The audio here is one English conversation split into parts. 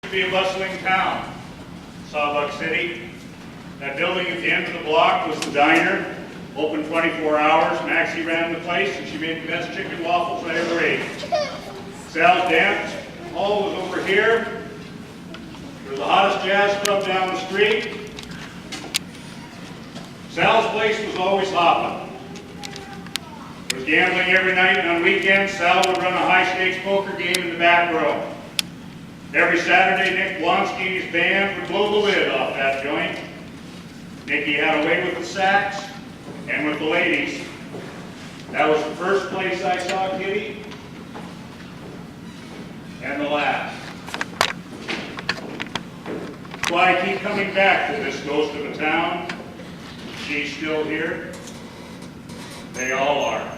To be a bustling town, Sawbuck City. That building at the end of the block was the diner, open 24 hours. Maxie ran the place, and she made the best chicken waffles I ever ate. Sal's dance hall was over here. There was the hottest jazz club down the street. Sal's place was always hopping. There was gambling every night, and on weekends, Sal would run a high-stakes poker game in the back row. Every Saturday, Nick Blonsky and his band would blow the lid off that joint. Nicky had a way with the sax and with the ladies. That was the first place I saw Kitty, and the last. That's why I keep coming back to this ghost of a town. She's still here. They all are.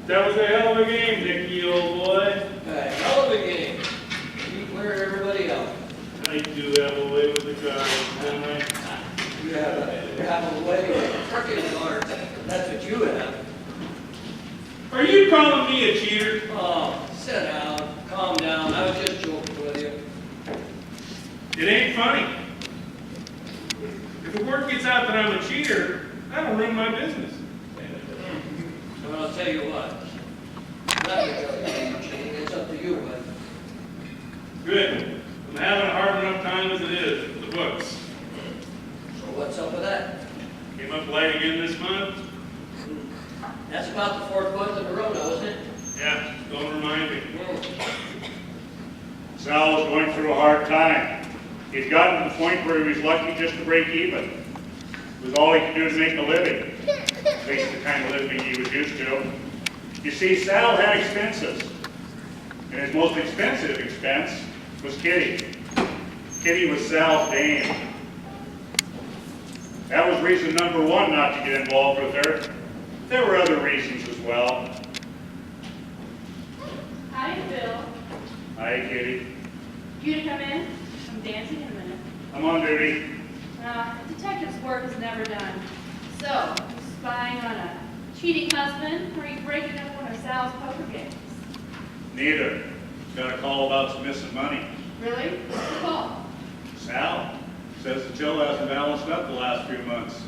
That was a hell of a game, Nicky, old boy. A hell of a game. You cleared everybody out. I do have a way with the cards, don't I? You have a way with freaking cards. That's what you have. Are you calling me a cheater? Oh, sit down. Calm down. I was just joking with you. It ain't funny. If the word gets out that I'm a cheater, that'll ruin my business. Well, I'll tell you what. I'm not going to tell you cheating. It's up to you, bud. Good. I'm having a hard enough time as it is with the books. So what's up with that? Came up light again this month. That's about the fourth month in a row now, isn't it? Yeah, don't remind me. No. Sal was going through a hard time. He'd gotten to the point where he was lucky just to break even. It was all he could do to make a living. At least the kind of living he was used to. You see, Sal had expenses. And his most expensive expense was Kitty. Kitty was Sal's dame. That was reason number one not to get involved with her. There were other reasons as well. Hi, Bill. Hi, Kitty. You to come in? I'm dancing in a minute. I'm on duty. Detective's work is never done. So, you spying on a cheating husband, or are you breaking up one of Sal's poker games? Neither. Got a call about some missing money. Really? What's the call? Sal says the till hasn't balanced up the last few months.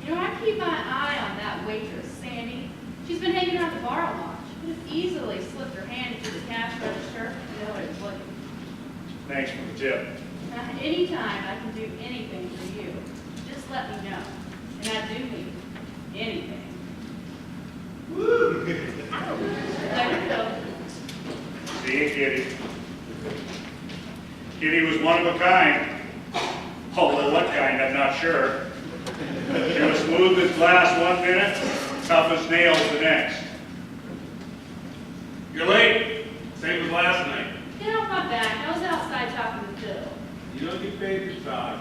You know, I keep my eye on that waitress, Sandy. She's been hanging around the bar a lot. She could have easily slipped her hand into the cash register and nobody was looking. Thanks for the tip. Anytime I can do anything for you, just let me know. And I do mean anything. Woo! There you go. See you, Kitty. Kitty was one of a kind. Although what kind, I'm not sure. She was smooth as glass one minute, tough as nails the next. You're late. Same as last night. Get off my back. I was outside talking to Bill. You don't get paid to talk.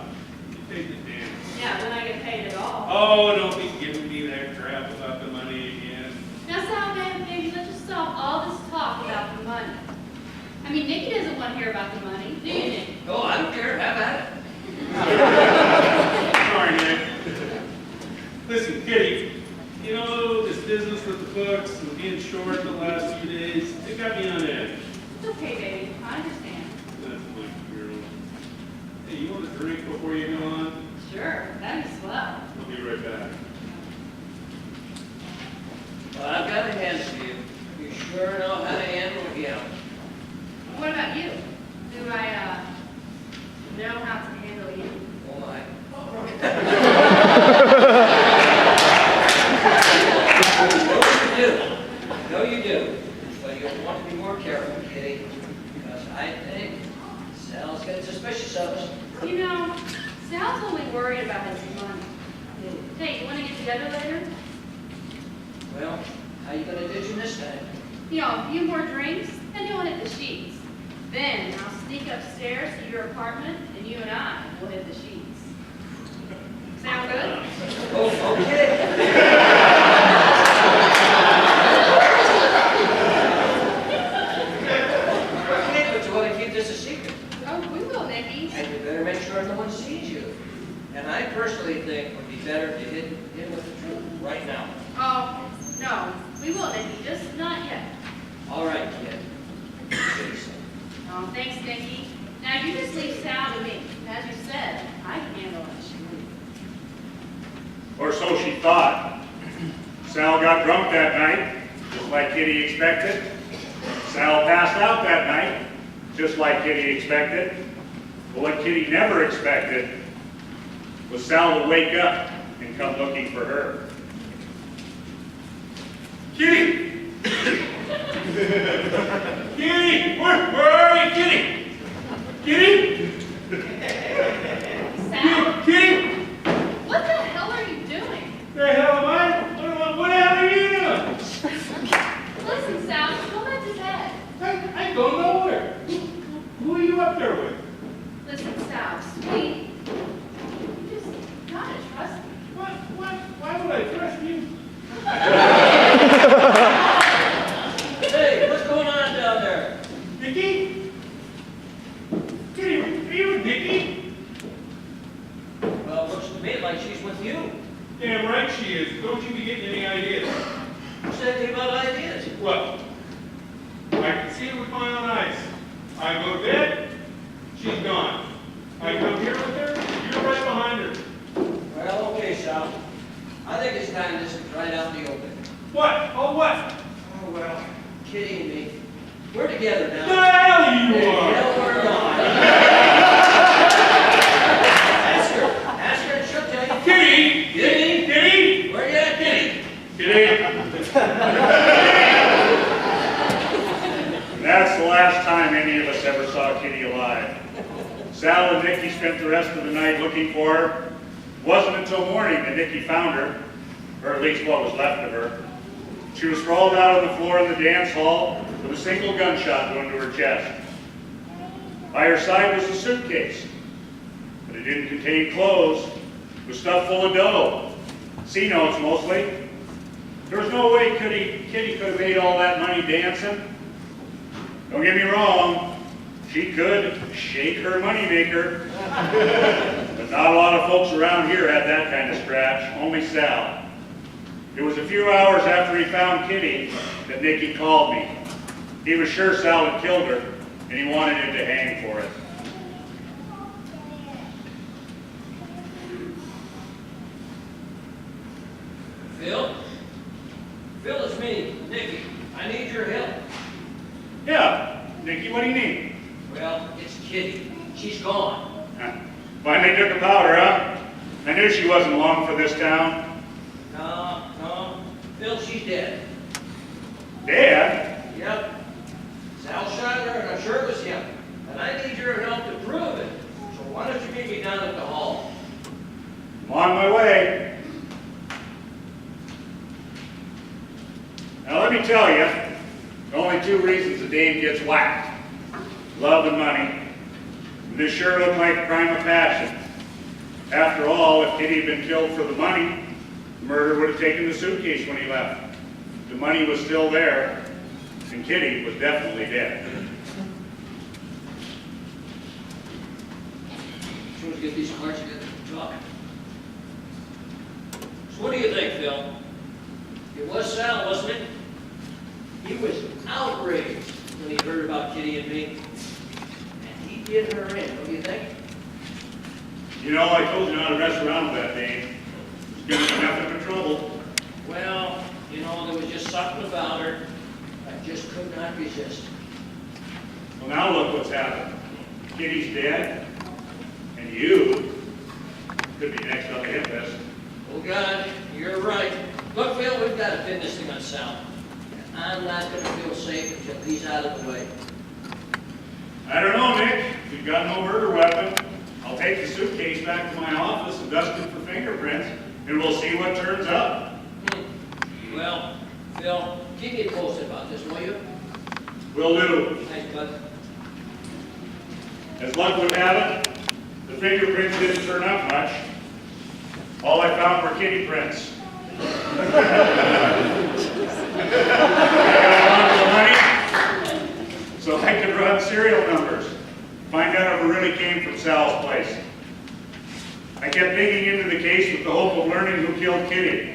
You take the dance. Yeah, when I get paid at all. Oh, don't be giving me that crap about the money again. Now, Sal, man, baby, let's just stop all this talk about the money. I mean, Nicky doesn't want to hear about the money, do you, Nick? No, I don't care. Have at it. Sorry, Nick. Listen, Kitty, you know, this business with the books and being short the last few days, it got me on edge. It's okay, baby. I understand. That's my girl. Hey, you want a drink before you go on? Sure, that'd be swell. I'll be right back. Well, I've got a hand for you. You sure know how to handle a gal. What about you? Do I, know how to handle you? Oh, my. No, you do. But you'll want to be more careful, Kitty, because I think Sal's getting suspicious of us. You know, Sal's only worried about his money. Hey, you want to get together later? Well, how you gonna ditch him this time? You know, a few more drinks, and you'll hit the sheets. Then I'll sneak upstairs to your apartment, and you and I will hit the sheets. Sound good? Oh, okay. Okay, but you want to keep this a secret. Oh, we will, Nicky. And you better make sure no one sees you. And I personally think it would be better to hit him with the truth right now. Oh, will, Nicky, just not yet. All right, kid. Oh, thanks, Nicky. Now you just leave Sal to me. As you said, I can handle it. Or so she thought. Sal got drunk that night, just like Kitty expected. Sal passed out that night, just like Kitty expected. But what Kitty never expected was Sal to wake up and come looking for her. Kitty! Kitty! Where are you, Kitty? Kitty? Sal? Kitty? What the hell are you doing? The hell am I? What the hell are you doing? Listen, Sal, go back to bed. I go nowhere. Who are you up there with? Listen, Sal, sweet. You just gotta trust me. Why would I trust you? Hey, what's going on down there? Nikki? Kitty, are you with Nikki? Well, looks to me like she's with you. Damn right she is. Don't you be getting any ideas. Who said anything about ideas? Well, I can see it with my own eyes. I go to bed, she's gone. I come here with her, you're right behind her. Well, okay, Sal. I think it's time this is right out in the open. What? Oh, what? Oh, well, Kitty and me, we're together now. The hell you are! No, we're not. Ask her and she'll tell you. Kitty! Kitty? Kitty! Where you at, Kitty? Kitty! That's the last time any of us ever saw Kitty alive. Sal and Nicky spent the rest of the night looking for her. It wasn't until morning that Nicky found her, or at least what was left of her. She was sprawled out on the floor in the dance hall with a single gunshot going to her chest. By her side was a suitcase, but it didn't contain clothes. It was stuffed full of dough, C-notes mostly. There was no way Kitty could have made all that money dancing. Don't get me wrong, she could shake her moneymaker. But not a lot of folks around here had that kind of scratch, only Sal. It was a few hours after he found Kitty that Nicky called me. He was sure Sal had killed her, and he wanted him to hang for it. Phil? Phil, it's me, Nicky. I need your help. Yeah, Nicky, what do you need? Well, it's Kitty. She's gone. Finally took a powder, huh? I knew she wasn't long for this town. No. Phil, she's dead. Dead? Yep. Sal shot her, and I'm sure it was him. And I need your help to prove it. So why don't you meet me down at the hall? I'm on my way. Now let me tell you, the only two reasons a dame gets whacked: love and money. And this sure looked like a crime of passion. After all, if Kitty had been killed for the money, the murderer would have taken the suitcase when he left. The money was still there, and Kitty was definitely dead. As soon as we get these cards together, we're talking. So what do you think, Phil? It was Sal, wasn't it? He was outraged when he heard about Kitty and me. And he did her in, don't you think? You know, I told you not to mess around with that dame. It's gonna be nothing but trouble. Well, you know, there was just something about her I just could not resist. Well, now look what's happened. Kitty's dead, and you could be next on the hit list. Oh, God, you're right. Look, Phil, we've got to pin this thing on Sal. I'm not going to feel safe until he's out of the way. I don't know, Nick. If you've got no murder weapon, I'll take the suitcase back to my office and dust it for fingerprints, and we'll see what turns up. Well, Phil, keep me posted about this, will you? Will do. Thanks, bud. As luck would have it, the fingerprints didn't turn up much. All I found were kitty prints. I got a lot of money, so I could run serial numbers, find out if it really came from Sal's place. I kept digging into the case with the hope of learning who killed Kitty.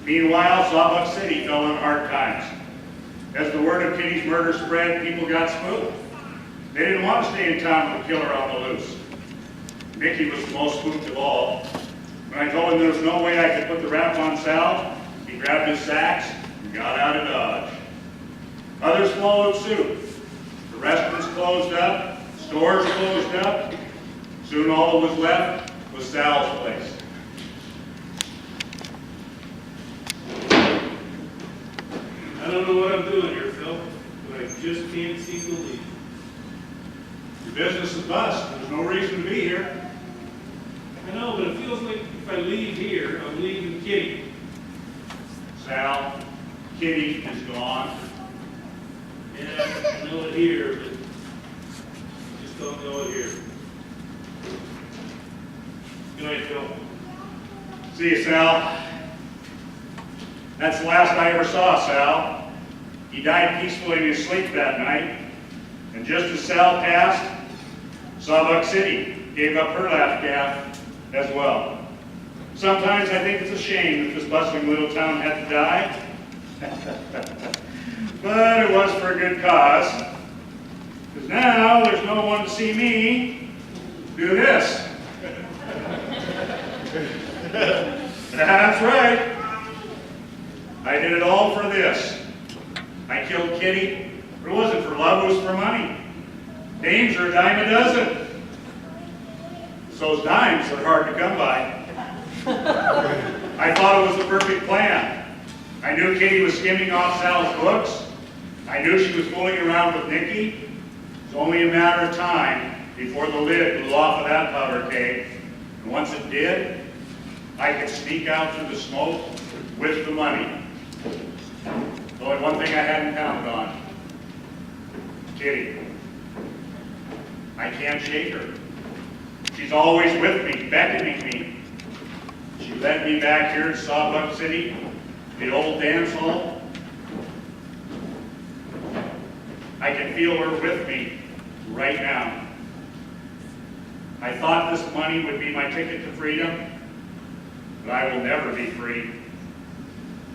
Meanwhile, Sawbuck City fell on hard times. As the word of Kitty's murder spread, people got spooked. They didn't want to stay in town with a killer on the loose. Mickey was the most spooked of all. When I told him there was no way I could put the rap on Sal, he grabbed his sacks and got out of Dodge. Others followed suit. The restaurants closed up, stores closed up. Soon all that was left was Sal's place. I don't know what I'm doing here, Phil, but I just can't seem to leave. Your business is bust. There's no reason to be here. I know, but it feels like if I leave here, I'm leaving Kitty. Sal, Kitty is gone. Yeah, I know it here, but I just don't know it here. Good night, Phil. See you, Sal. That's the last I ever saw Sal. He died peacefully in his sleep that night. And just as Sal passed, Sawbuck City gave up her last calf as well. Sometimes I think it's a shame that this bustling little town had to die. But it was for a good cause. Because now there's no one to see me do this. That's right. I did it all for this. I killed Kitty. It wasn't for love, it was for money. Dames are a dime a dozen. Those dimes are hard to come by. I thought it was the perfect plan. I knew Kitty was skimming off Sal's books. I knew she was fooling around with Nicky. It's only a matter of time before the lid blew off of that powder keg. And once it did, I could sneak out through the smoke with the money. The only one thing I hadn't counted on. Kitty. I can't shake her. She's always with me, beckoning me. She led me back here to Sawbuck City, the old dance hall. I can feel her with me right now. I thought this money would be my ticket to freedom, but I will never be free.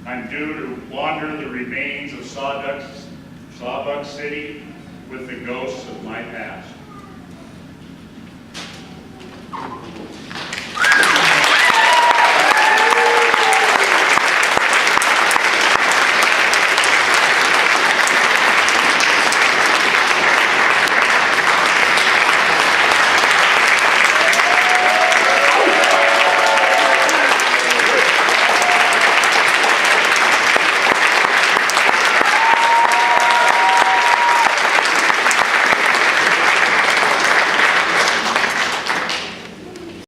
I'm due to wander the remains of Sawbuck City with the ghosts of my past.